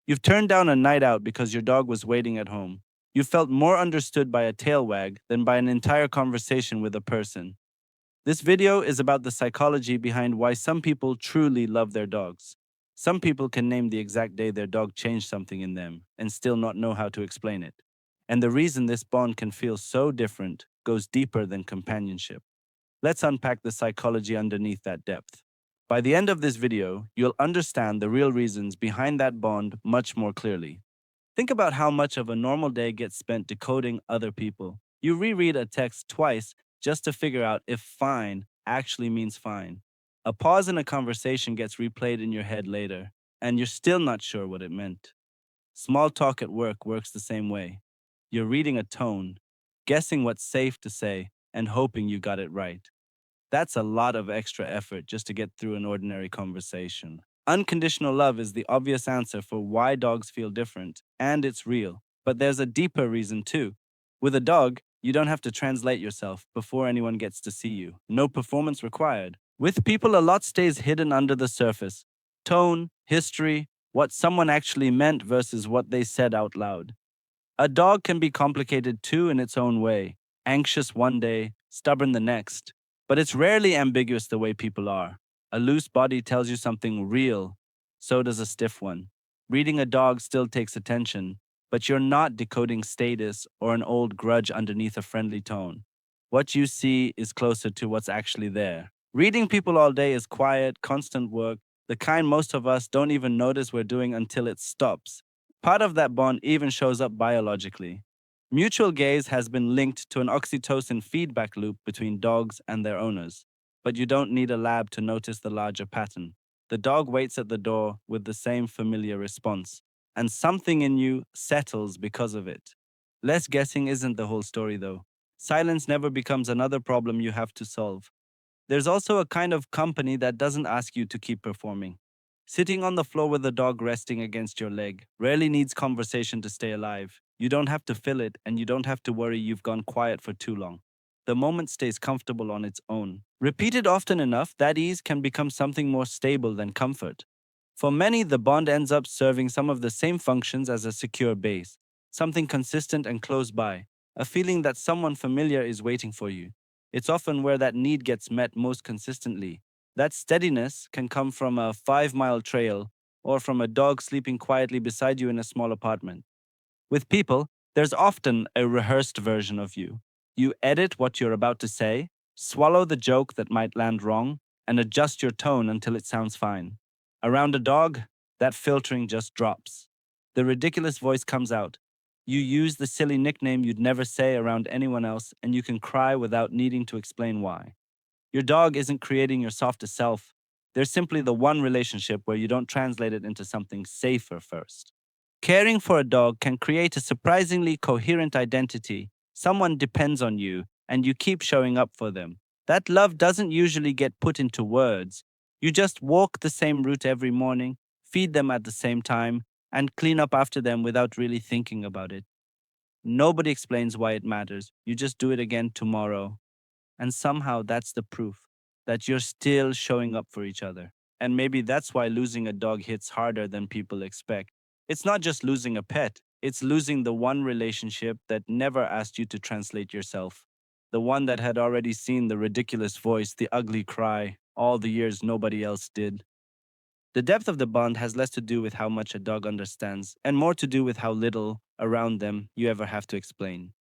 You've turned down a night out because your dog was waiting at home. You felt more understood by a tail wag than by an entire conversation with a person. This video is about the psychology behind why some people truly love their dogs. Some people can name the exact day their dog changed something in them and still not know how to explain it. And the reason this bond can feel so different goes deeper than companionship. Let's unpack the psychology underneath that depth. By the end of this video, you'll understand the real reasons behind that bond much more clearly. Think about how much of a normal day gets spent decoding other people. You reread a text twice just to figure out if fine actually means fine. A pause in a conversation gets replayed in your head later, and you're still not sure what it meant. Small talk at work works the same way. You're reading a tone, guessing what's safe to say, and hoping you got it right. That's a lot of extra effort just to get through an ordinary conversation. Unconditional love is the obvious answer for why dogs feel different, and it's real. But there's a deeper reason too. With a dog, you don't have to translate yourself before anyone gets to see you. No performance required. With people, a lot stays hidden under the surface. Tone, history, what someone actually meant versus what they said out loud. A dog can be complicated too in its own way, anxious one day, stubborn the next. But it's rarely ambiguous the way people are. A loose body tells you something real, so does a stiff one. Reading a dog still takes attention, but you're not decoding status or an old grudge underneath a friendly tone. What you see is closer to what's actually there. Reading people all day is quiet, constant work, the kind most of us don't even notice we're doing until it stops. Part of that bond even shows up biologically. Mutual gaze has been linked to an oxytocin feedback loop between dogs and their owners. But you don't need a lab to notice the larger pattern. The dog waits at the door with the same familiar response, and something in you settles because of it. Less guessing isn't the whole story, though. Silence never becomes another problem you have to solve. There's also a kind of company that doesn't ask you to keep performing. Sitting on the floor with the dog resting against your leg rarely needs conversation to stay alive. You don't have to fill it, and you don't have to worry you've gone quiet for too long. The moment stays comfortable on its own. Repeated often enough, that ease can become something more stable than comfort. For many, the bond ends up serving some of the same functions as a secure base, something consistent and close by, a feeling that someone familiar is waiting for you. It's often where that need gets met most consistently. That steadiness can come from a 5 mile trail or from a dog sleeping quietly beside you in a small apartment. With people, there's often a rehearsed version of you. You edit what you're about to say, swallow the joke that might land wrong, and adjust your tone until it sounds fine. Around a dog, that filtering just drops. The ridiculous voice comes out. You use the silly nickname you'd never say around anyone else, and you can cry without needing to explain why. Your dog isn't creating your softest self. They're simply the one relationship where you don't translate it into something safer first. Caring for a dog can create a surprisingly coherent identity. Someone depends on you, and you keep showing up for them. That love doesn't usually get put into words. You just walk the same route every morning, feed them at the same time, and clean up after them without really thinking about it. Nobody explains why it matters. You just do it again tomorrow. And somehow that's the proof that you're still showing up for each other. And maybe that's why losing a dog hits harder than people expect. It's not just losing a pet, it's losing the one relationship that never asked you to translate yourself. The one that had already seen the ridiculous voice, the ugly cry, all the years nobody else did. The depth of the bond has less to do with how much a dog understands and more to do with how little around them you ever have to explain.